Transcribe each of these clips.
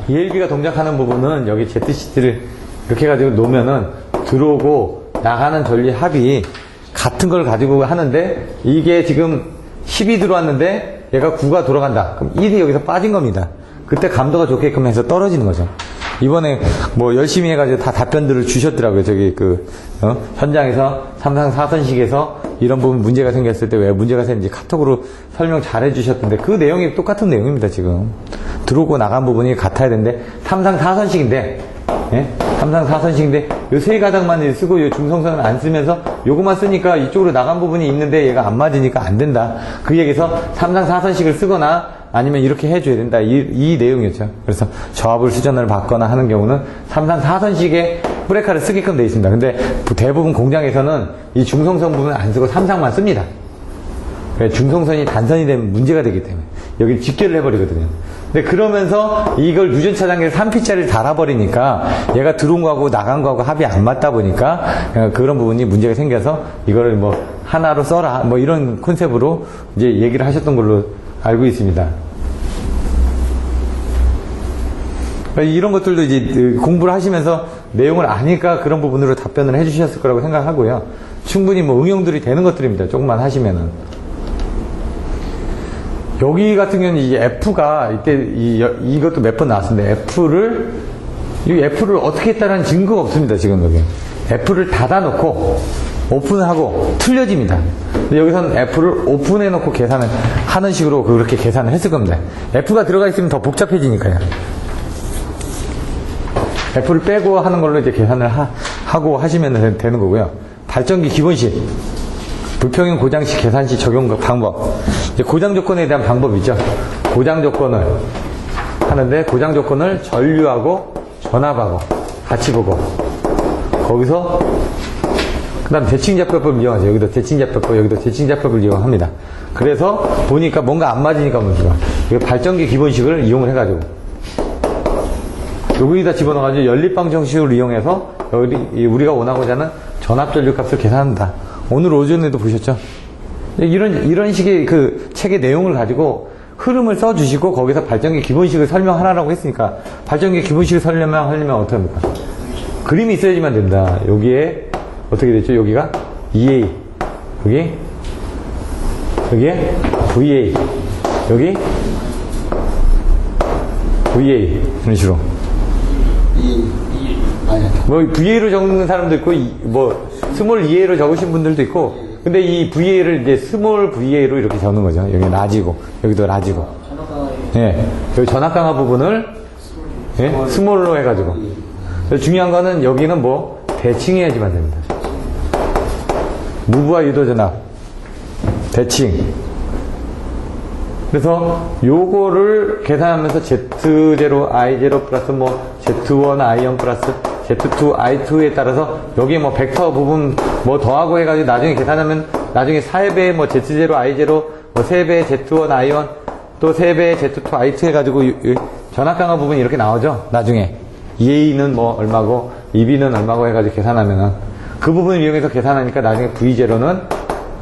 ELB가 동작하는 부분은 여기 Z시트를 이렇게 해가지고 놓으면은 들어오고 나가는 전류 합이 같은 걸 가지고 하는데 이게 지금 10이 들어왔는데 얘가 9가 돌아간다. 그럼 1이 여기서 빠진 겁니다. 그때 감도가 좋게끔 해서 떨어지는 거죠. 이번에 뭐 열심히 해가지고 다 답변들을 주셨더라고요. 저기 현장에서 3상 4선식에서 이런 부분 문제가 생겼을 때 왜 문제가 생겼는지 카톡으로 설명 잘 해주셨던데 그 내용이 똑같은 내용입니다. 지금 들어오고 나간 부분이 같아야 되는데 3상 4선식인데 3상 4선식인데 요 세 가닥만 쓰고 요 중성선을 안 쓰면서 요것만 쓰니까 이쪽으로 나간 부분이 있는데 얘가 안 맞으니까 안 된다. 그 얘기에서 3상 4선식을 쓰거나 아니면 이렇게 해줘야 된다. 이 내용이었죠. 그래서 저압을 수전을 받거나 하는 경우는 3상 4선식의 브레이크를 쓰게끔 되어 있습니다. 근데 대부분 공장에서는 이 중성선 부분을 안 쓰고 3상만 씁니다. 중성선이 단선이 되면 문제가 되기 때문에 여기 집결을 해버리거든요. 근데 그러면서 이걸 유전차장기에 3P짜리를 달아버리니까 얘가 들어온 거하고 나간 거하고 합이 안 맞다 보니까 그런 부분이 문제가 생겨서 이거를 뭐 하나로 써라 뭐 이런 컨셉으로 이제 얘기를 하셨던 걸로 알고 있습니다. 이런 것들도 이제 공부를 하시면서 내용을 아니까 그런 부분으로 답변을 해주셨을 거라고 생각하고요. 충분히 뭐 응용들이 되는 것들입니다. 조금만 하시면은. 여기 같은 경우는 이 F가 이때 이것도 몇 번 나왔는데 이 F를 어떻게 했다는 증거가 없습니다. 지금 여기 F를 닫아놓고 오픈하고 틀려집니다. 근데 여기서는 F를 오픈해놓고 계산을 하는 식으로 그렇게 계산을 했을 겁니다. F가 들어가 있으면 더 복잡해지니까요. F를 빼고 하는 걸로 이제 계산을 하고 하시면 되는 거고요. 발전기 기본식, 불평형 고장시 계산시 적용 방법. 이제 고장 조건에 대한 방법이죠. 고장 조건을 하는데 고장 조건을 전류하고 전압하고 같이 보고 거기서 그 다음 대칭자표법을 이용하죠. 여기도 대칭자표법, 여기도 대칭자표법을 이용합니다. 그래서 보니까 뭔가 안 맞으니까 문제가. 발전기 기본식을 이용을 해가지고 여기다 집어넣어가지고 연립방 정식을 이용해서 여기 우리가 원하고자 하는 전압 전류 값을 계산한다. 오늘 오전에도 보셨죠? 이런 식의 그 책의 내용을 가지고 흐름을 써주시고 거기서 발전기 기본식을 설명하라고 했으니까 발전기 기본식을 설명하려면 어떻게 합니까? 그림이 있어야지만 된다. 여기에 어떻게 됐죠? 여기가 EA, 여기에 VA, 여기 VA 이런 식으로. 뭐 VA로 적는 사람도 있고 뭐 스몰 EA로 적으신 분들도 있고 근데 이 VA를 이제 스몰 VA로 이렇게 적는 거죠. 여기 라지고 여기도 라지고 예, 여기 전압 강화 부분을 스몰로 해가지고 중요한 거는 여기는 뭐 대칭해야지만 됩니다. 무브와 유도 전압 대칭. 그래서 요거를 계산하면서 Z0 I0 플러스 뭐 Z1 I1 플러스 Z2 I2에 따라서 여기에 뭐 벡터 부분 뭐 더하고 해가지고 나중에 계산하면 나중에 4배의 뭐 Z0 I0 뭐 3배의 Z1 I1 또 3배의 Z2 I2 해가지고 전압 강화 부분이 이렇게 나오죠. 나중에 EA는 뭐 얼마고 EB는 얼마고 해가지고 계산하면은 그 부분을 이용해서 계산하니까 나중에 V0는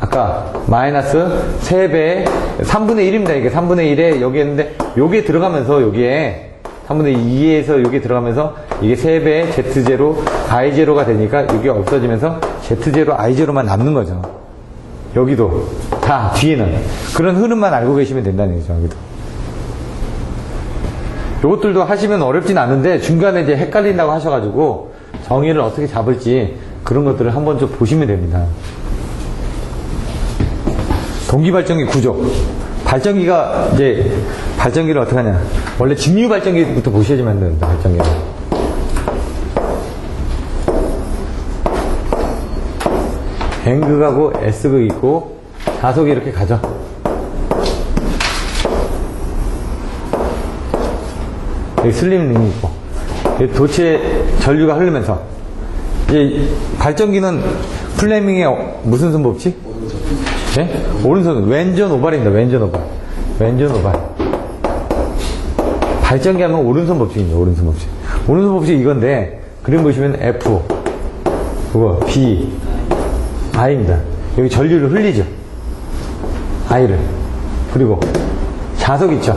아까 마이너스 3배 3분의 1입니다. 이게 3분의 1에 여기 했는데 요게 들어가면서 여기에 3분의 2에서 여기 들어가면서 이게 3배의 Z0 I0가 되니까 이게 없어지면서 Z0 I0만 남는 거죠. 여기도 다 뒤에는 그런 흐름만 알고 계시면 된다는 얘기죠. 여기도 요것들도 하시면 어렵진 않은데 중간에 이제 헷갈린다고 하셔가지고 정의를 어떻게 잡을지 그런 것들을 한번 좀 보시면 됩니다. 동기발전기 구조. 발전기가 이제 발전기를 어떻게 하냐. 원래 직류 발전기부터 보셔야지만 됩니다. 발전기를. N극하고 S극 있고 자석이 이렇게 가죠. 여기 슬림 링이 있고 여기 도체 전류가 흐르면서 이 발전기는 플레밍의 무슨 손법칙? 네? 오른손은 왼전 오발입니다. 왼전 오발. 왼전 오발. 발전기 하면 오른손 법칙입니다. 오른손 법칙. 오른손 법칙 이건데 그림 보시면 F, 그거 B, I입니다. 여기 전류를 흘리죠. I를. 그리고 자석 있죠.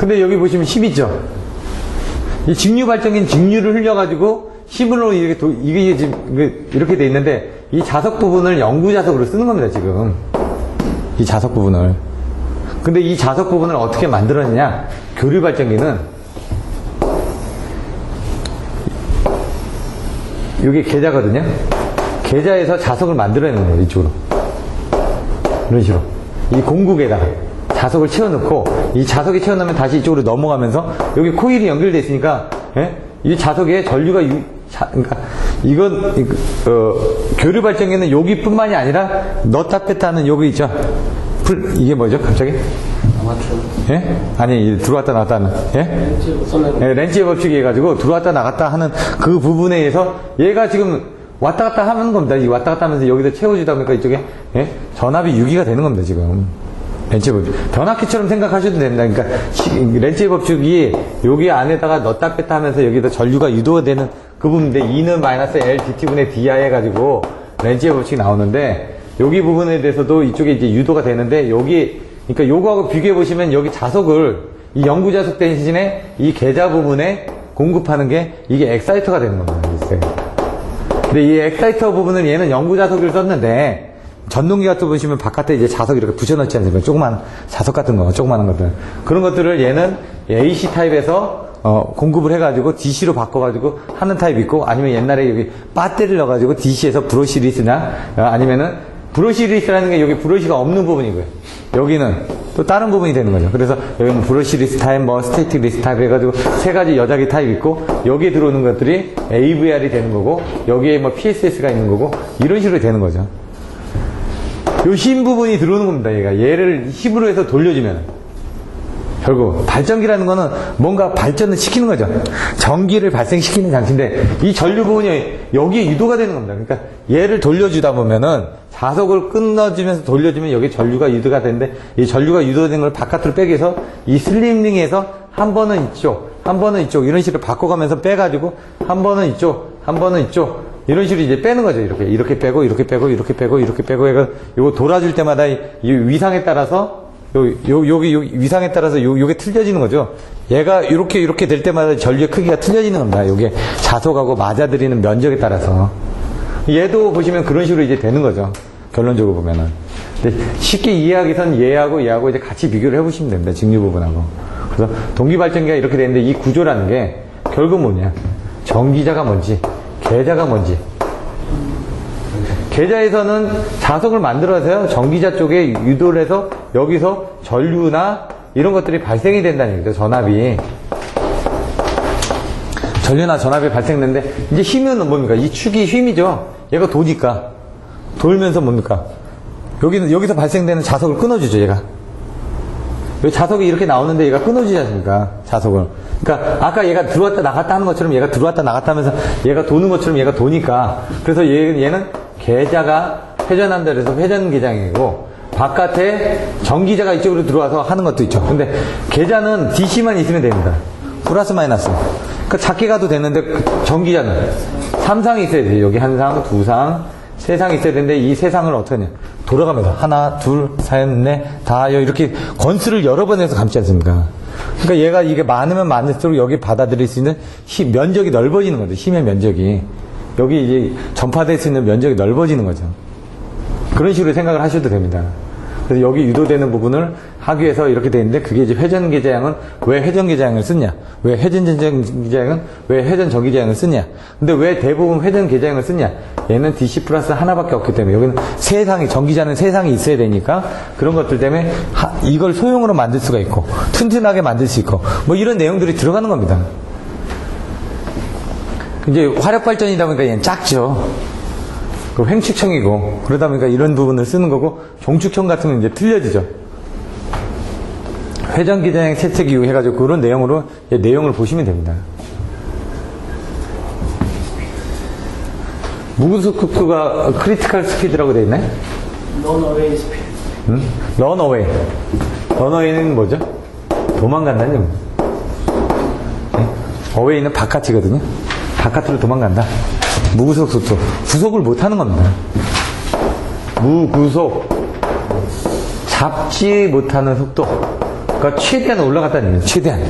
근데 여기 보시면 10이죠. 이 직류 발전기는 직류를 흘려가지고 10으로 이게 지금 이렇게 돼 있는데 이 자석 부분을 영구 자석으로 쓰는 겁니다, 지금. 이 자석 부분을. 근데 이 자석 부분을 어떻게 만들었느냐? 교류 발전기는 이게 계자거든요. 계자에서 자석을 만들어내는 거예요, 이쪽으로. 이런 식으로. 이 공구에다가 자석을 채워넣고, 이 자석에 채워넣으면 다시 이쪽으로 넘어가면서, 여기 코일이 연결되어 있으니까, 예? 이 자석에 전류가, 그러니까, 이건, 교류 발전기는 여기뿐만이 아니라, 넣다 뺐다 하는 여기 있죠? 이게 뭐죠, 갑자기? 예? 아니, 들어왔다 나갔다 하는, 예? 예, 렌치의 법칙이 해가지고, 들어왔다 나갔다 하는 그 부분에 의해서, 얘가 지금 왔다 갔다 하는 겁니다. 이 왔다 갔다 하면서 여기서 채워주다 보니까 이쪽에, 예? 전압이 유기가 되는 겁니다, 지금. 렌치의 법칙. 변압기처럼 생각하셔도 됩니다. 그러니까, 렌치의 법칙이 여기 안에다가 넣었다 뺐다 하면서 여기다 전류가 유도가 되는 그 부분인데, E는 마이너스 L dt분의 Dr 해가지고, 렌치의 법칙이 나오는데, 여기 부분에 대해서도 이쪽에 이제 유도가 되는데, 여기, 그러니까 요거하고 비교해 보시면 여기 자석을, 이 영구 자석 대신에 이 계자 부분에 공급하는 게 이게 엑사이터가 되는 겁니다. 근데 이 엑사이터 부분은 얘는 영구 자석을 썼는데, 전동기 같은 거 보시면 바깥에 이제 자석 이렇게 붙여넣지 않습니까? 조그만 자석 같은 거, 조그마한 것들. 그런 것들을 얘는 AC 타입에서 공급을 해가지고 DC로 바꿔가지고 하는 타입이 있고, 아니면 옛날에 여기 배터리를 넣어가지고 DC에서 브러시리스나 아니면은 브러시리스라는 게 여기 브러시가 없는 부분이고요. 여기는 또 다른 부분이 되는 거죠. 그래서 여기는 브러시리스 타입, 뭐 스태틱 리스 타입 해가지고 세 가지 여자기 타입이 있고, 여기에 들어오는 것들이 AVR이 되는 거고, 여기에 뭐 PSS가 있는 거고, 이런 식으로 되는 거죠. 요 힘 부분이 들어오는 겁니다. 얘를 힘으로 해서 돌려주면 결국 발전기라는 거는 뭔가 발전을 시키는 거죠. 전기를 발생시키는 장치인데, 이 전류 부분이 여기에 유도가 되는 겁니다. 그러니까 얘를 돌려주다 보면은 자석을 끊어주면서 돌려주면 여기 전류가 유도가 되는데, 이 전류가 유도된 걸 바깥으로 빼기 위해서 이 슬림링에서 한 번은 이쪽, 한 번은 이쪽 이런 식으로 바꿔가면서 빼가지고 한 번은 이쪽, 한 번은 이쪽 이런 식으로 이제 빼는 거죠. 이렇게 빼고, 이렇게 빼고, 이렇게 빼고, 이렇게 빼고, 해가 요거 돌아줄 때마다 이 위상에 따라서, 여기 위상에 따라서 요게 틀려지는 거죠. 얘가 이렇게 될 때마다 전류의 크기가 틀려지는 겁니다. 요게 자석하고 맞아들이는 면적에 따라서. 얘도 보시면 그런 식으로 이제 되는 거죠. 결론적으로 보면은. 근데 쉽게 이해하기 위해서는 얘하고 이제 같이 비교를 해보시면 됩니다. 직류 부분하고. 그래서 동기발전기가 이렇게 되는데, 이 구조라는 게 결국 뭐냐. 전기자가 뭔지, 계자가 뭔지. 계자에서는 자석을 만들어서요, 전기자 쪽에 유도를 해서 여기서 전류나 이런 것들이 발생이 된다는 얘기죠. 전압이. 전류나 전압이 발생되는데, 이제 힘은 뭡니까? 이 축이 힘이죠. 얘가 도니까. 돌면서 뭡니까? 여기서 발생되는 자석을 끊어주죠, 얘가. 자석이 이렇게 나오는데 얘가 끊어지지 않습니까? 자석을. 그러니까 아까 얘가 들어왔다 나갔다 하는 것처럼 얘가 들어왔다 나갔다 하면서 얘가 도는 것처럼 얘가 도니까, 그래서 얘는 계자가 회전한다 그래서 회전계장이고, 바깥에 전기자가 이쪽으로 들어와서 하는 것도 있죠. 근데 계자는 DC만 있으면 됩니다. 플러스 마이너스. 그러니까 작게 가도 되는데, 전기자는 3상이 있어야 돼요. 여기 한 상, 두 상, 세 상이 있어야 되는데, 이 세 상을 어떻게 하냐. 돌아가면서 하나, 둘, 셋, 넷, 다 이렇게 건수를 여러 번 해서 감지 않습니까? 그러니까 얘가 이게 많으면 많을수록 여기 받아들일 수 있는 면적이 넓어지는 거죠. 힘의 면적이. 여기 이제 전파될 수 있는 면적이 넓어지는 거죠. 그런 식으로 생각을 하셔도 됩니다. 그래서 여기 유도되는 부분을 하기 위해서 이렇게 되어 있는데, 그게 이제 회전계자양은 왜 회전계자양을 쓰냐? 왜 회전계자양은 왜 회전전기자양을 쓰냐? 근데 왜 대부분 회전계자양을 쓰냐? 얘는 DC 플러스 하나밖에 없기 때문에, 여기는 세상이, 전기자는 세상이 있어야 되니까, 그런 것들 때문에 이걸 소형으로 만들 수가 있고, 튼튼하게 만들 수 있고, 뭐 이런 내용들이 들어가는 겁니다. 이제 화력발전이다 보니까 얘는 작죠. 횡축형이고, 그러다 보니까 이런 부분을 쓰는 거고, 종축형 같은 건 이제 틀려지죠. 회전기자양 채택 이용해가지고 그런 내용으로 내용을 보시면 됩니다. 무구속 속도가 크리티컬 스피드라고 되어 있나요? 런어웨이 스피드. 런어웨이. 런어웨이는 뭐죠? 도망간다는 얘기입니다. 어웨이는 바깥이거든요. 바깥으로 도망간다. 무구속 속도. 구속을 못하는 겁니다. 무구속. 잡지 못하는 속도. 그러니까 최대한 올라갔다는 얘기예요. 최대한.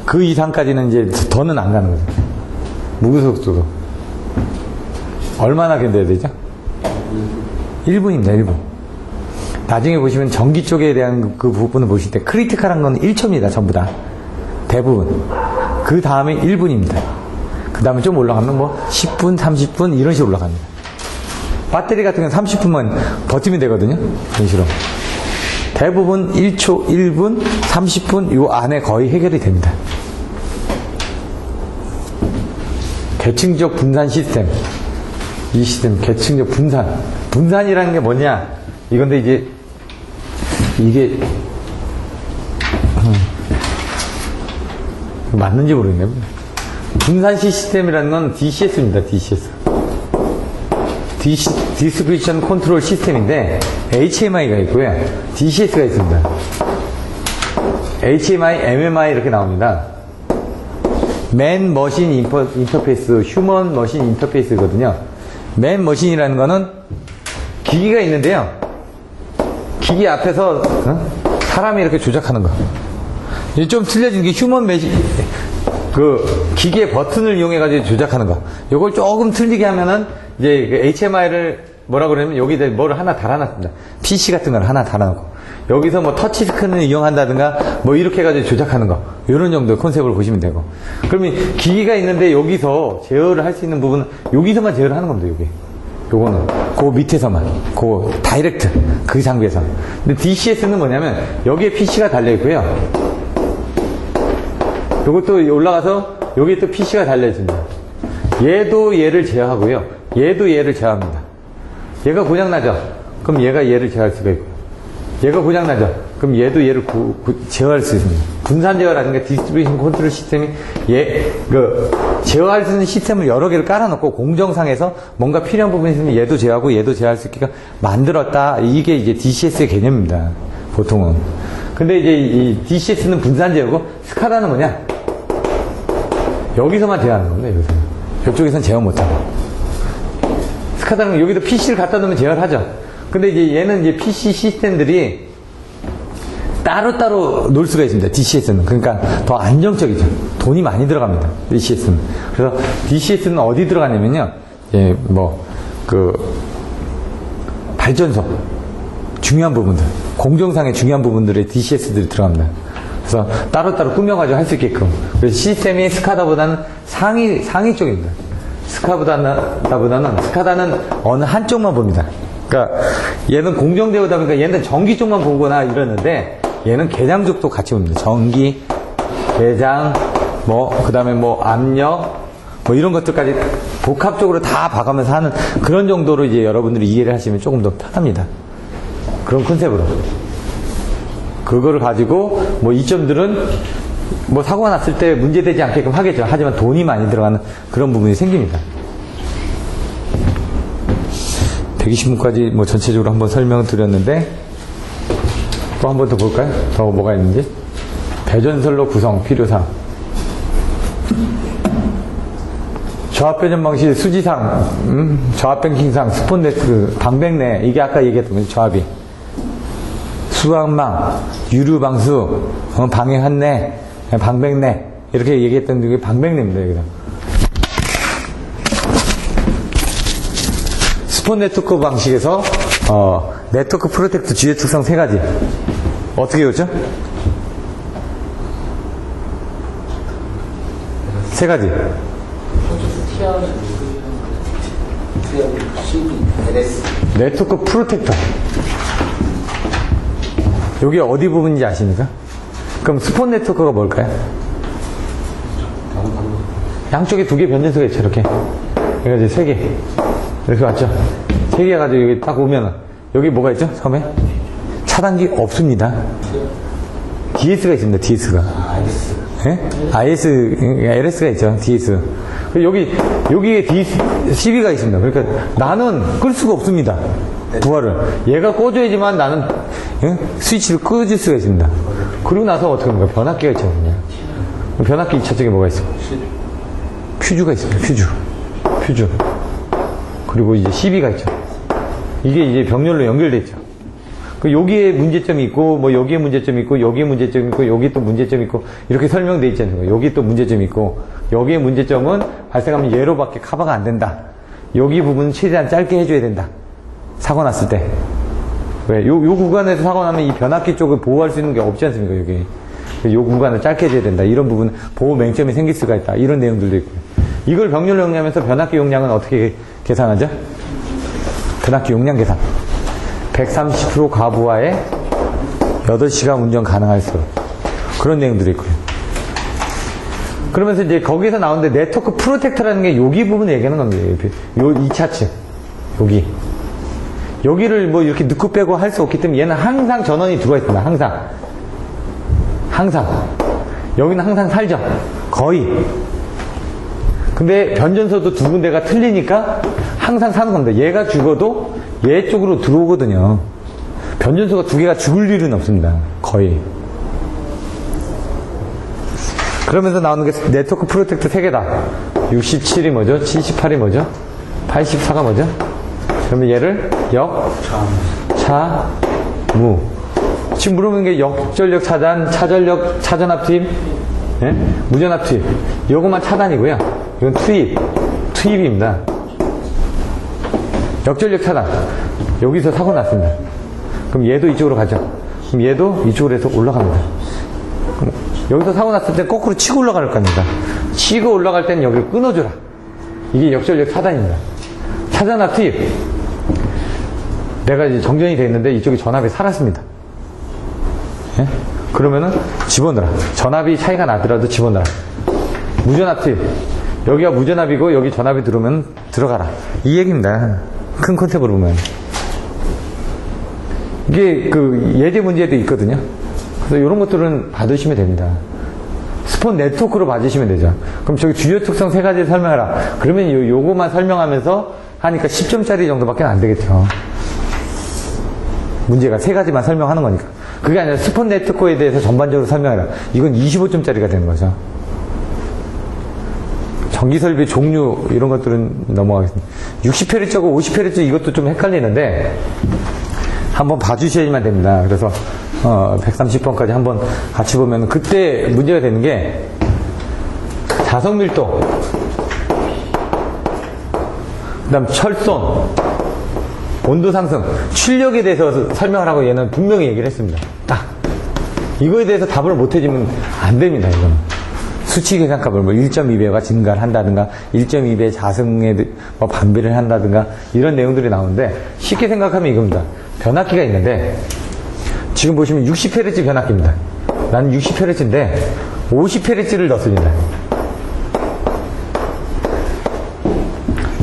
그 이상까지는 이제 더는 안 가는 거죠. 무구속도로. 얼마나 견뎌야 되죠? 1분입니다, 1분. 나중에 보시면 전기 쪽에 대한 그 부분을 보실 때 크리티컬한 건 1초입니다, 전부 다. 대부분. 그 다음에 1분입니다. 그 다음에 좀 올라가면 뭐 10분, 30분 이런 식으로 올라갑니다. 배터리 같은 경우는 30분만 버티면 되거든요. 이런 식으로. 대부분 1초, 1분, 30분 요 안에 거의 해결이 됩니다. 계층적 분산 시스템. 이 시스템, 계층적 분산. 분산이라는 게 뭐냐? 이건데 이제 이게 맞는지 모르겠네요. 분산 시스템이라는 건 DCS입니다. DCS. 디스크리션 컨트롤 시스템인데 HMI가 있고요. DCS가 있습니다. HMI, MMI 이렇게 나옵니다. 맨 머신 인터페이스, 휴먼 머신 인터페이스거든요. 맨 머신이라는 거는 기기가 있는데요. 기기 앞에서 사람이 이렇게 조작하는 거. 좀 틀려진 게 휴먼 매신, 그 기기의 버튼을 이용해 가지고 조작하는 거. 요걸 조금 틀리게 하면은 이제 HMI를 뭐라 그러냐면 여기다 뭐를 하나 달아놨습니다. PC 같은 걸 하나 달아놓고 여기서 뭐 터치 스크린을 이용한다든가 뭐 이렇게 해가지고 조작하는 거, 이런 정도의 컨셉을 보시면 되고. 그러면 기기가 있는데 여기서 제어를 할 수 있는 부분은 여기서만 제어를 하는 겁니다. 여기. 요거는 그 밑에서만, 그 다이렉트 그 장비에서. 근데 DCS는 뭐냐면 여기에 PC가 달려 있고요. 요것도 올라가서 여기에 또 PC가 달려 있습니다. 얘도 얘를 제어하고요. 얘도 얘를 제어합니다. 얘가 고장나죠? 그럼 얘가 얘를 제어할 수가 있고, 얘가 고장나죠? 그럼 얘도 얘를 제어할 수 있습니다. 분산 제어라는 게 디스트리뷰션 컨트롤 시스템이 제어할 수 있는 시스템을 여러 개를 깔아놓고 공정상에서 뭔가 필요한 부분이 있으면 얘도 제어하고 얘도 제어할 수 있게끔 만들었다. 이게 이제 DCS의 개념입니다. 보통은. 근데 이제 이 DCS는 분산 제어고, 스카다는 뭐냐? 여기서만 제어하는 겁니다. 여기서는. 저쪽에서는 제어 못하고. 스카다는 여기도 PC를 갖다 놓으면 제어를 하죠. 근데 이제 얘는 이제 PC 시스템들이 따로따로 놓을 수가 있습니다. DCS는. 그러니까 더 안정적이죠. 돈이 많이 들어갑니다. DCS는. 그래서 DCS는 어디 들어가냐면요. 예, 발전소. 중요한 부분들. 공정상의 중요한 부분들에 DCS들이 들어갑니다. 그래서 따로따로 꾸며가지고 할 수 있게끔. 그래서 시스템이 스카다보다는 상위 쪽입니다. 스카다는 어느 한쪽만 봅니다. 그러니까 얘는 공정되어다 보니까 얘는 전기 쪽만 보거나 이러는데 얘는 개장 쪽도 같이 봅니다. 전기, 개장, 그 다음에 압력, 이런 것들까지 복합적으로 다 봐가면서 하는 그런 정도로 이제 여러분들이 이해를 하시면 조금 더 편합니다. 그런 컨셉으로. 그거를 가지고 이 점들은 사고가 났을 때 문제되지 않게끔 하겠죠. 하지만 돈이 많이 들어가는 그런 부분이 생깁니다. 120분까지 전체적으로 한번 설명을 드렸는데, 또 한 번 더 볼까요? 더 뭐가 있는지. 배전선로 구성 필요사항. 저압배전 방식 수지상, 저압뱅킹상, 스폰네트, 방백내, 이게 아까 얘기했던 거죠. 저압이. 수압망, 유류방수, 방해한내, 방백내, 이렇게 얘기했던 게 방백내입니다. 여기서. 스폰 네트워크 방식에서 네트워크 프로텍트 주요 특성 3가지. 어떻게 외웠죠? 3가지. 네트워크 프로텍터. 여기 어디 부분인지 아십니까? 그럼 스폰 네트워크가 뭘까요? 양쪽에 2개 변전소가 있죠. 이렇게. 그러니까 이제 3개. 이렇게 왔죠? 3개 가지고 여기 딱 오면은, 여기 뭐가 있죠? 처음에? 차단기 없습니다. DS가 있습니다. DS가. 예? IS, LS가 있죠. DS. 여기에 CB가 있습니다. 그러니까 나는 끌 수가 없습니다. 부하를. 얘가 꺼줘야지만 나는, 예? 스위치를 끄질 수가 있습니다. 그리고 나서 어떻게 합니까? 변압기가 있죠. 변압기 2차 쪽에 뭐가 있어요? 퓨즈가 있습니다. 퓨즈. 그리고 이제 CB가 있죠. 이게 이제 병렬로 연결되어 있죠. 여기에 문제점이 있고, 뭐 여기에 문제점이 있고, 여기에 문제점이 있고, 여기 또 문제점이 있고, 이렇게 설명되어 있지 않습니까? 여기 또 문제점이 있고, 여기에 문제점은 발생하면 얘로밖에 커버가 안 된다. 여기 부분은 최대한 짧게 해줘야 된다. 사고 났을 때. 왜? 요 구간에서 사고 나면 이 변압기 쪽을 보호할 수 있는 게 없지 않습니까, 여기. 요 구간을 짧게 해줘야 된다. 이런 부분, 보호 맹점이 생길 수가 있다. 이런 내용들도 있고요. 이걸 병렬로 용량하면서 변압기 용량은 어떻게 계산하죠? 변압기 용량 계산. 130% 과부하에 8시간 운전 가능할수록. 그런 내용들이 있고요. 그러면서 이제 거기서 나오는데 네트워크 프로텍터라는 게 여기 부분을 얘기하는 겁니다. 요 2차층. 여기. 여기를 뭐 이렇게 넣고 빼고 할 수 없기 때문에 얘는 항상 전원이 들어와 있습니다. 항상. 여기는 항상 살죠. 거의. 근데 변전소도 두 군데가 틀리니까 항상 사는 겁니다. 얘가 죽어도 얘 쪽으로 들어오거든요. 변전소가 두 개가 죽을 일은 없습니다. 거의. 그러면서 나오는 게 네트워크 프로텍터 3개다. 67이 뭐죠? 78이 뭐죠? 84가 뭐죠? 그러면 얘를 무. 지금 물어보는 게 역전력 차단, 차전력, 차전압 투입, 예? 무전압 투입. 요것만 차단이고요. 이건 투입입니다. 역전력 차단. 여기서 사고 났습니다. 그럼 얘도 이쪽으로 가죠. 그럼 얘도 이쪽으로 해서 올라갑니다. 그럼 여기서 사고 났을 때 거꾸로 치고 올라갈 겁니다. 치고 올라갈 때는 여기를 끊어줘라. 이게 역전력 차단입니다. 차전압 투입. 내가 이제 정전이 돼 있는데 이쪽에 전압이 살았습니다. 예? 그러면은 집어넣어라. 전압이 차이가 나더라도 집어넣어라. 무전압 투입. 여기가 무전압이고 여기 전압이 들어오면 들어가라. 이 얘기입니다. 큰 컨셉으로 보면. 이게 그 예제 문제도 있거든요. 그래서 이런 것들은 받으시면 됩니다. 스폰 네트워크로 받으시면 되죠. 그럼 저기 주요 특성 3가지를 설명하라. 그러면 요거만 설명하면서 하니까 10점짜리 정도밖에 안 되겠죠. 문제가 3가지만 설명하는 거니까. 그게 아니라 스폰 네트워크에 대해서 전반적으로 설명해라. 이건 25점짜리가 되는 거죠. 전기설비 종류 이런 것들은 넘어가겠습니다. 60Hz하고 50Hz 이것도 좀 헷갈리는데 한번 봐주셔야만 됩니다. 그래서 130번까지 한번 같이 보면 그때 문제가 되는 게 자석 밀도, 그 다음 철손, 온도 상승, 출력에 대해서 설명하라고 얘는 분명히 얘기를 했습니다. 딱 이거에 대해서 답을 못 해주면 안 됩니다. 이거는 수치 계산값을 뭐 1.2배가 증가를 한다든가 1.2배 자승에 뭐 반비를 한다든가 이런 내용들이 나오는데 쉽게 생각하면 이겁니다. 변압기가 있는데 지금 보시면 60Hz 변압기입니다. 나는 60Hz인데 50Hz를 넣습니다.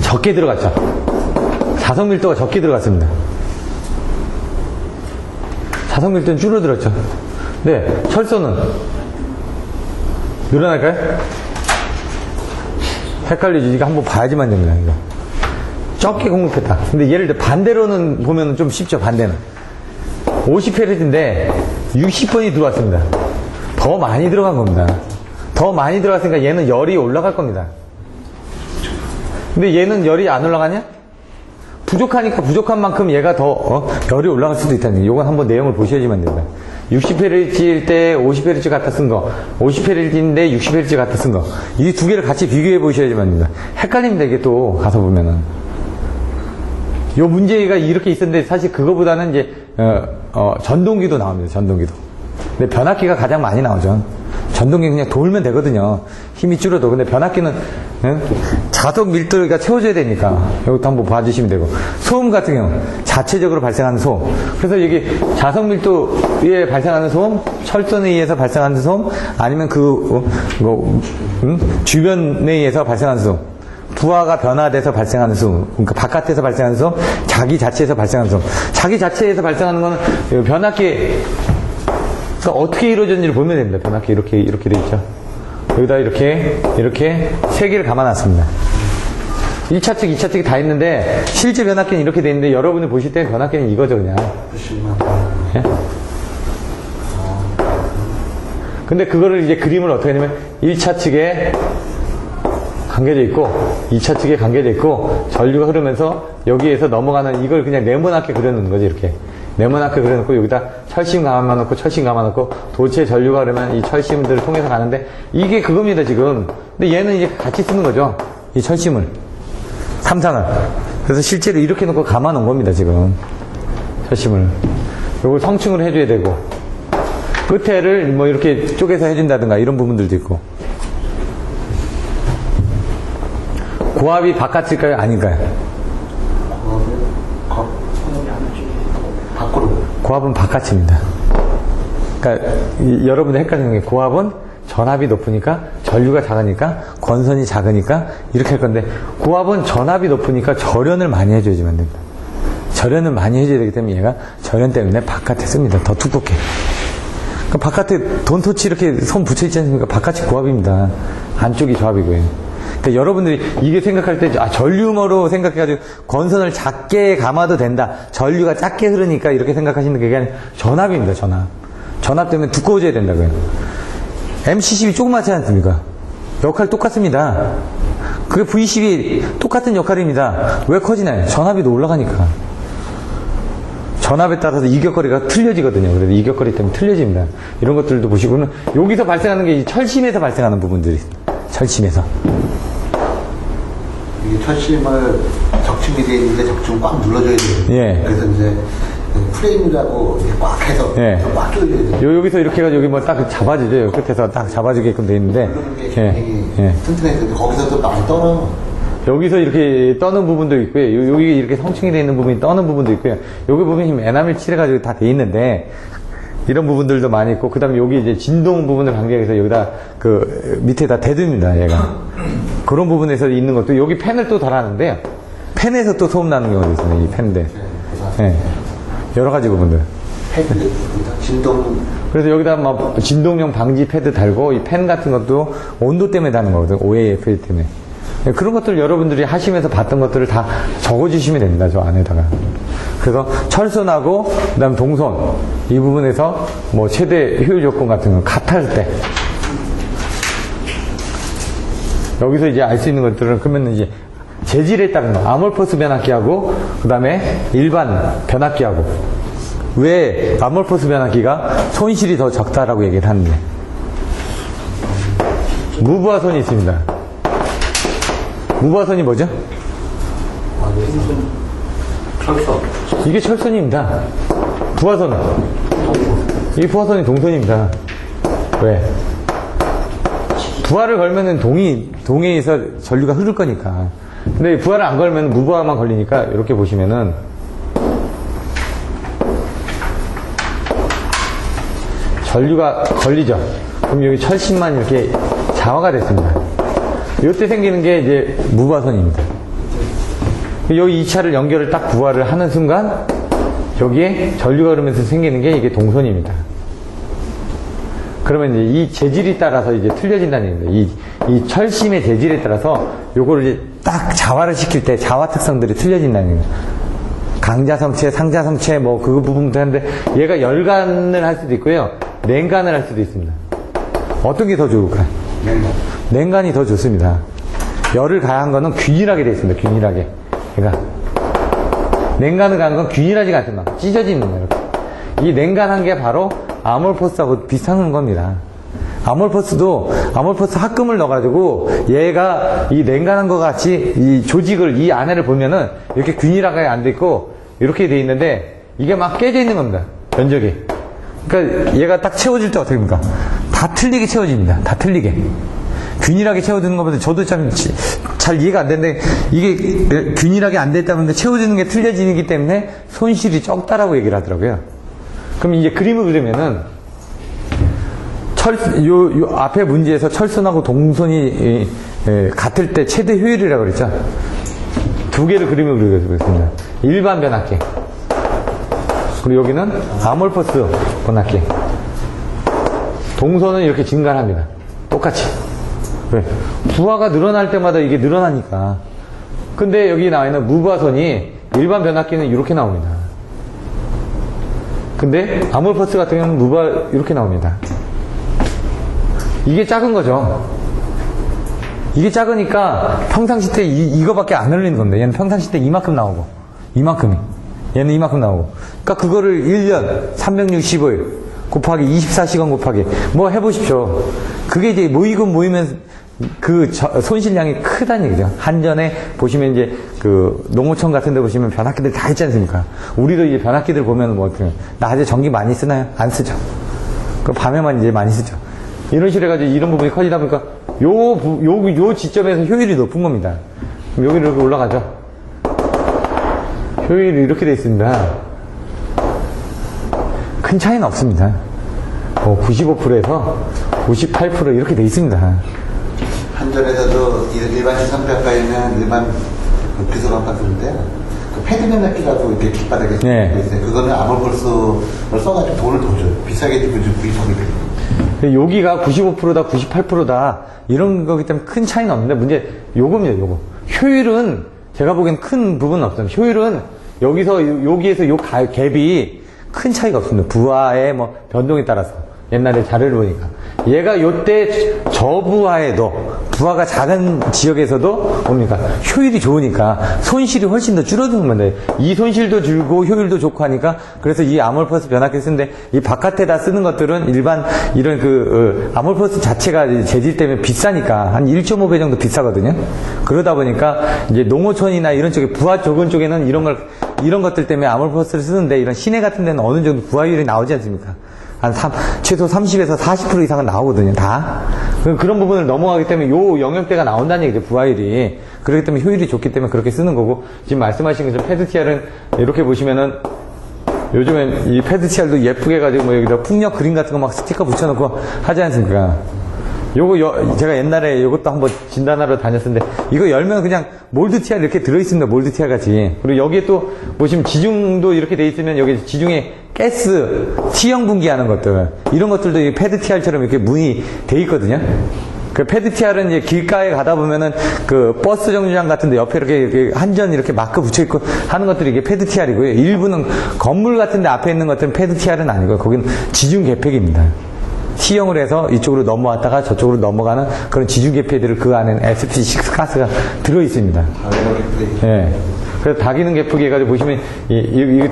적게 들어갔죠. 자석 밀도가 적게 들어갔습니다. 자석 밀도는 줄어들었죠. 네, 철소는 늘어날까요? 헷갈리지. 이거 한번 봐야지만 됩니다. 이거. 적게 공급했다. 근데 예를 들어 반대로는 보면 좀 쉽죠. 반대는 50Hz인데 60번이 들어왔습니다. 더 많이 들어간 겁니다. 더 많이 들어갔으니까 얘는 열이 올라갈 겁니다. 근데 얘는 열이 안 올라가냐? 부족하니까 부족한 만큼 얘가 더 열이 올라갈 수도 있다는 거. 이건 한번 내용을 보셔야지만 됩니다. 60Hz일 때 50Hz 갖다 쓴 거, 50Hz인데 60Hz 갖다 쓴 거, 이 두 개를 같이 비교해 보셔야지만 됩니다. 헷갈립니다. 이게 또 가서 보면은 요 문제가 이렇게 있었는데 사실 그거보다는 이제 전동기도 나옵니다. 전동기도. 근데 변압기가 가장 많이 나오죠. 전동기 그냥 돌면 되거든요. 힘이 줄어도. 근데 변압기는 자석 밀도가 채워져야 되니까 이것도 한번 봐주시면 되고, 소음 같은 경우 자체적으로 발생하는 소음. 그래서 여기 자석 밀도에 발생하는 소음, 철선에 의해서 발생하는 소음, 아니면 주변에 의해서 발생하는 소음, 부하가 변화돼서 발생하는 소음, 그러니까 바깥에서 발생하는 소음, 자기 자체에서 발생하는 소음. 자기 자체에서 발생하는 거는 변압기 어떻게 이루어졌는지를 보면 됩니다. 변압기 이렇게 돼 있죠. 여기다 이렇게 3개를 감아놨습니다. 1차 측, 2차 측이 다 있는데 실제 변압기는 이렇게 돼 있는데 여러분이 보실 때는 변압기는 이거죠, 그냥. 예? 근데 그거를 이제 그림을 어떻게 하냐면 1차 측에 관계되어 있고 2차 측에 관계되어 있고 전류가 흐르면서 여기에서 넘어가는 이걸 그냥 네모나게 그려놓는 거지. 이렇게 네모나게 그려놓고 여기다 철심 감아놓고 철심 감아놓고 도체 전류가 그러면 이 철심들을 통해서 가는데 이게 그겁니다 지금. 근데 얘는 이제 같이 쓰는 거죠. 이 철심을 삼상을. 그래서 실제로 이렇게 놓고 감아놓은 겁니다 지금. 철심을. 요걸 성층을 해줘야 되고 끝에를 뭐 이렇게 쪼개서 해준다든가 이런 부분들도 있고. 고압이 바깥일까요 아닌가요? 밖으로. 고압은 바깥입니다. 그러니까 여러분들 헷갈리는 게 고압은 전압이 높으니까 전류가 작으니까 권선이 작으니까 이렇게 할 건데 고압은 전압이 높으니까 절연을 많이 해줘야지만 됩니다. 절연을 많이 해줘야 되기 때문에 얘가 절연 때문에 바깥에 씁니다. 더 두껍게. 그러니까 바깥에 돈토치 이렇게 손 붙여있지 않습니까? 바깥이 고압입니다. 안쪽이 저압이고요. 그러니까 여러분들이 이게 생각할 때, 전류모로 생각해가지고 건선을 작게 감아도 된다. 전류가 작게 흐르니까 이렇게 생각하시는 게 아니라 전압입니다, 전압. 전압 때문에 두꺼워져야 된다고요. MC10이 조그맣지 않습니까? 역할 똑같습니다. 그게 V10이 똑같은 역할입니다. 왜 커지나요? 전압이 더 올라가니까. 전압에 따라서 이격거리가 틀려지거든요. 그래서 이격거리 때문에 틀려집니다. 이런 것들도 보시고는 여기서 발생하는 게 이 철심에서 발생하는 부분들이 있습니다. 철심에서. 이게 철심을 적층이 되어 있는데 적층을 꽉 눌러줘야 돼요. 예. 그래서 이제 프레임이라고 이렇게 꽉 해서 예. 꽉 조여줘야 돼요. 여기서 이렇게 해가지고 여기 뭐 딱 잡아주죠. 여기 끝에서 딱 잡아주게끔 돼 있는데. 그런 게 예. 굉장히 예. 튼튼해서 거기서도 많이 떨어요. 여기서 이렇게 떠는 부분도 있고요. 여기 이렇게 성층이 되어 있는 부분이 떠는 부분도 있고요. 여기 보면 지금 에나멜 칠해가지고 다 돼 있는데, 이런 부분들도 많이 있고, 그 다음에 여기 이제 진동 부분을 관계해서 여기다 그 밑에다 대듭니다, 얘가. 그런 부분에서 있는 것도, 여기 팬을 또 달았는데요. 팬에서 또 소음 나는 경우도 있습니다, 이 팬인데. 예. 여러 가지 부분들. 패드, 진동. 그래서 여기다 막 진동용 방지 패드 달고, 이 팬 같은 것도 온도 때문에 다는 거거든요. OAFL 때문에. 그런 것들 여러분들이 하시면서 봤던 것들을 다 적어주시면 됩니다. 저 안에다가. 그래서 철선하고 그다음 동선 이 부분에서 뭐 최대 효율 조건 같은 거 같을 때 여기서 이제 알 수 있는 것들은 그러면 이제 재질에 따른 거 아몰포스 변압기하고 그다음에 일반 변압기하고 왜 아몰포스 변압기가 손실이 더 적다라고 얘기를 하는데 무부하선이 있습니다. 무부하선이 뭐죠? 철선. 이게 철선입니다. 부하선은? 이게 부하선이 동선입니다. 왜? 부하를 걸면은 동해에서 전류가 흐를 거니까. 근데 부하를 안 걸면 무부하만 걸리니까 이렇게 보시면은 전류가 걸리죠. 그럼 여기 철심만 이렇게 자화가 됐습니다. 이때 생기는 게 이제 무부하선입니다. 여기 2차를 연결을 딱 부하를 하는 순간 여기에 전류가 흐르면서 생기는 게 이게 동선입니다. 그러면 이제 이 재질이 따라서 이제 틀려진다는 얘기입니다. 이 철심의 재질에 따라서 요거를 이제 딱 자화를 시킬 때 자화 특성들이 틀려진다는 얘기입니다. 강자성체, 상자성체 뭐 그 부분도 하는데 얘가 열간을 할 수도 있고요. 냉간을 할 수도 있습니다. 어떤 게 더 좋을까요? 냉간이 더 좋습니다. 열을 가한 거는 균일하게 되어 있습니다. 균일하게. 그러니까 냉간을 가한 건 균일하지가 않습니다. 찢어지는 거예요. 이렇게. 이 냉간한 게 바로 아몰포스하고 비슷한 겁니다. 아몰포스 합금을 넣어가지고 얘가 이 냉간한 것 같이 이 조직을 이 안에를 보면은 이렇게 균일하게 안 돼 있고 이렇게 돼 있는데 이게 막 깨져 있는 겁니다. 면적이. 그러니까 얘가 딱 채워질 때 어떻게 됩니까? 다 틀리게 채워집니다. 다 틀리게. 균일하게 채워지는 것보다 저도 잘 이해가 안 되는데 이게 균일하게 안 됐다 보니까 채워지는 게 틀려지기 때문에 손실이 적다라고 얘기를 하더라고요. 그럼 이제 그림을 그리면은 요 앞에 문제에서 철선하고 동선이 같을 때 최대 효율이라고 그랬죠. 두 개를 그림을 그리겠습니다. 일반 변압기 그리고 여기는 아몰포스 변압기. 동선은 이렇게 증가합니다. 똑같이. 왜? 부하가 늘어날 때마다 이게 늘어나니까. 근데 여기 나와 있는 무부하선이 일반 변압기는 이렇게 나옵니다. 근데 아몰포스 같은 경우는 무부하 이렇게 나옵니다. 이게 작은 거죠. 이게 작으니까 평상시 때 이거밖에 안 흘리는 겁니다. 얘는 평상시 때 이만큼 나오고 이만큼이 얘는 이만큼 나오고 그러니까 그거를 1년 365일 곱하기 24시간 곱하기 뭐 해보십시오. 그게 이제 모이면 그 손실량이 크다는 얘기죠. 한전에 보시면 이제 그 농어촌 같은 데 보시면 변압기들 다 있지 않습니까? 우리도 이제 변압기들 보면 뭐 어떻게, 낮에 전기 많이 쓰나요? 안 쓰죠. 그 밤에만 이제 많이 쓰죠. 이런 식으로 해가지고 이런 부분이 커지다 보니까 요 지점에서 효율이 높은 겁니다. 그럼 여기로 이렇게 올라가죠. 효율이 이렇게 돼 있습니다. 큰 차이는 없습니다. 95%에서 98% 이렇게 돼 있습니다. 한전에서도 일반 시선평가에는 일반 비서관파 쓰는데 그 패드 변압기라고 이렇게 뒷바닥에 네. 있어요. 그거는 아몰폴스를 써가지고 돈을 더 줘요. 비싸게 주고 구입하게 돼요. 여기가 95%다, 98%다 이런 거기 때문에 큰 차이는 없는데 문제 요겁니다. 요거 효율은 제가 보기엔 큰 부분은 없습니다. 효율은 여기에서 요 갭이 큰 차이가 없습니다. 부하의 뭐 변동에 따라서 옛날에 자료를 보니까 얘가 요때 저부하에도 부하가 작은 지역에서도 뭡니까 효율이 좋으니까 손실이 훨씬 더 줄어드는 건데 이 손실도 줄고 효율도 좋고 하니까 그래서 이 아몰포스 변압기 쓰는데 이 바깥에다 쓰는 것들은 일반 이런 아몰포스 자체가 재질 때문에 비싸니까 한 1.5배 정도 비싸거든요. 그러다 보니까 이제 농어촌이나 이런 쪽에 부하 적은 쪽에는 이런 것들 때문에 아몰포스를 쓰는데 이런 시내 같은 데는 어느 정도 부하율이 나오지 않습니까? 최소 30에서 40% 이상은 나오거든요, 다. 그런 부분을 넘어가기 때문에 요 영역대가 나온다는 얘기죠, 부하율이. 그렇기 때문에 효율이 좋기 때문에 그렇게 쓰는 거고, 지금 말씀하신 것처럼 패드TR은 이렇게 보시면은, 요즘엔 이 패드TR도 예쁘게 해가지고 뭐 여기다 풍력 그림 같은 거 막 스티커 붙여놓고 하지 않습니까? 제가 옛날에 요것도 한번 진단하러 다녔었는데, 이거 열면 그냥 몰드TR 이렇게 들어있습니다, 몰드TR 같이. 그리고 여기에 또, 보시면 지중도 이렇게 돼 있으면 여기 지중에 가스, T형 분기하는 것들, 이런 것들도 이 패드TR처럼 이렇게 문이 돼 있거든요. 그 패드TR은 이제 길가에 가다 보면은 그 버스 정류장 같은데 옆에 이렇게 한전 이렇게 마크 붙여있고 하는 것들이 이게 패드TR이고요. 일부는 건물 같은데 앞에 있는 것들은 패드TR은 아니고요. 거기는 지중 개폐기입니다. T형을 해서 이쪽으로 넘어왔다가 저쪽으로 넘어가는 그런 지중개폐들을 그 안에는 SP6 가스가 들어있습니다. 예. 그래서 다기능 개폐기 해가지고 보시면, 이게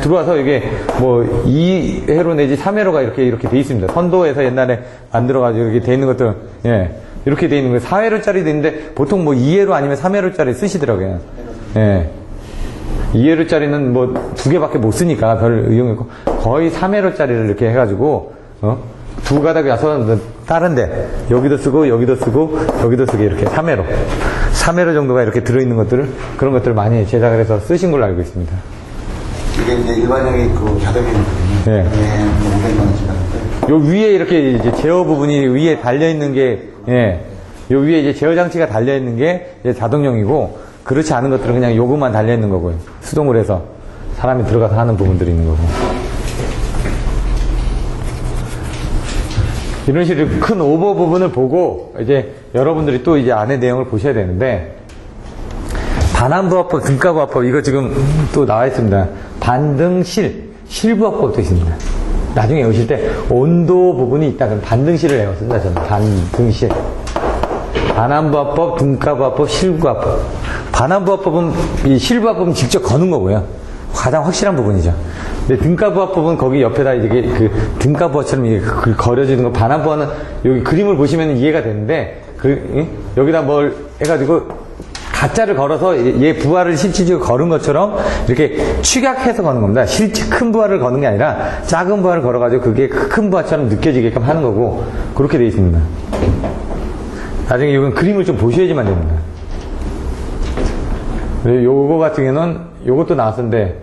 들어와서 이게 뭐 2회로 내지 3회로가 이렇게 돼 있습니다. 선도에서 옛날에 만들어가지고 이렇게 돼 있는 것들, 예. 이렇게 돼 있는 거예요. 4회로짜리도 있는데 보통 뭐 2회로 아니면 3회로짜리 쓰시더라고요. 예. 2회로짜리는 뭐 2개밖에 못 쓰니까 별 의용이 없고 거의 3회로짜리를 이렇게 해가지고, 두 가닥이 와서 다른데 여기도 쓰고 여기도 쓰고 여기도 쓰고 이렇게 3회로 정도가 이렇게 들어있는 것들을 그런 것들을 많이 제작을 해서 쓰신 걸로 알고 있습니다. 이게 이제 일반형이 그 자동이거든요. 네. 500만 원씩 하는데. 요 위에 이렇게 이제 제어 부분이 위에 달려 있는 게, 예. 요 위에 이제 제어 장치가 달려 있는 게 이제 자동용이고 그렇지 않은 것들은 그냥 요것만 달려 있는 거고요. 수동으로 해서 사람이 들어가서 하는 부분들이 있는 거고. 이런 식으로 큰 오버 부분을 보고 이제 여러분들이 또 이제 안에 내용을 보셔야 되는데 반환부합법, 등가부합법 이거 지금 또 나와 있습니다. 실부합법도 있습니다. 나중에 오실 때 온도 부분이 있다 그럼 반등실을 외웠습니다. 저는 반등실. 반환부합법, 등가부합법, 실부합법. 반환부합법은 이 실부합법은 직접 거는 거고요. 가장 확실한 부분이죠. 근데 등가부합법은 거기 옆에다 이게 그 등가부합처럼 이게 거려지는 거, 반환부합은 여기 그림을 보시면 이해가 되는데, 여기다 뭘 해가지고 가짜를 걸어서 얘 부하를 실질적으로 걸은 것처럼 이렇게 축약해서 거는 겁니다. 실제 큰 부하를 거는 게 아니라 작은 부하를 걸어가지고 그게 큰 부하처럼 느껴지게끔 하는 거고, 그렇게 되어 있습니다. 나중에 이건 그림을 좀 보셔야지만 됩니다. 요거 같은 경우는 요것도 나왔었는데,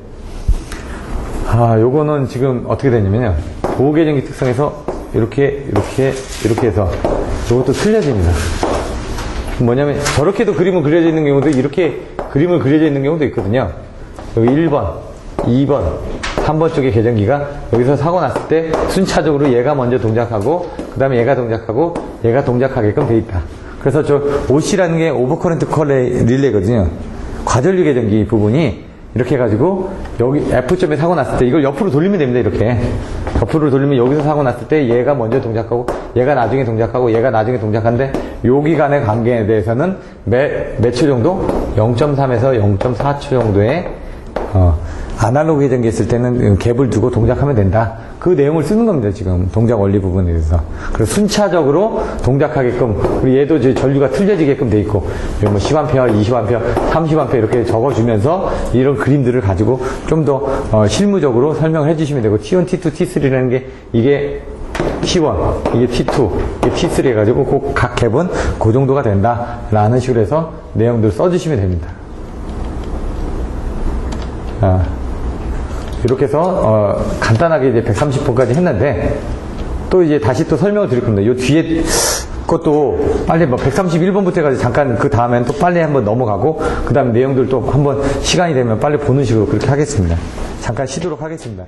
요거는 지금 어떻게 되냐면요. 보호계정기 특성에서 이렇게 해서 요것도 틀려집니다. 뭐냐면 저렇게도 그림을 그려져 있는 경우도 이렇게 그림을 그려져 있는 경우도 있거든요. 여기 1번, 2번, 3번 쪽의 계정기가 여기서 사고 났을 때 순차적으로 얘가 먼저 동작하고 그 다음에 얘가 동작하고 얘가 동작하게끔 돼 있다. 그래서 저 OC라는 게 오버커런트 릴레이거든요. 과전류 계정기 부분이 이렇게 해가지고 여기 F점에 사고 났을 때 이걸 옆으로 돌리면 됩니다. 이렇게 옆으로 돌리면 여기서 사고 났을 때 얘가 먼저 동작하고 얘가 나중에 동작하고 얘가 나중에 동작하는데 여기 간의 관계에 대해서는 몇 초 정도? 0.3에서 0.4초 정도의 아날로그 회전기 했을 때는 갭을 두고 동작하면 된다. 그 내용을 쓰는 겁니다, 지금. 동작 원리 부분에 대해서. 그래서 순차적으로 동작하게끔, 그리고 얘도 이제 전류가 틀려지게끔 돼 있고, 뭐 10A, 20A, 30A 이렇게 적어주면서 이런 그림들을 가지고 좀 더 실무적으로 설명을 해주시면 되고, T1, T2, T3라는 게 이게 T1, 이게 T2, 이게 T3 해가지고 각 갭은 그 정도가 된다라는 식으로 해서 내용들을 써주시면 됩니다. 이렇게 해서 간단하게 이제 130번까지 했는데 또 이제 다시 또 설명을 드릴 겁니다. 요 뒤에 것도 빨리 뭐 131번부터 해가지고 잠깐 그 다음엔 또 빨리 한번 넘어가고 그 다음 내용들 또 한번 시간이 되면 빨리 보는 식으로 그렇게 하겠습니다. 잠깐 쉬도록 하겠습니다.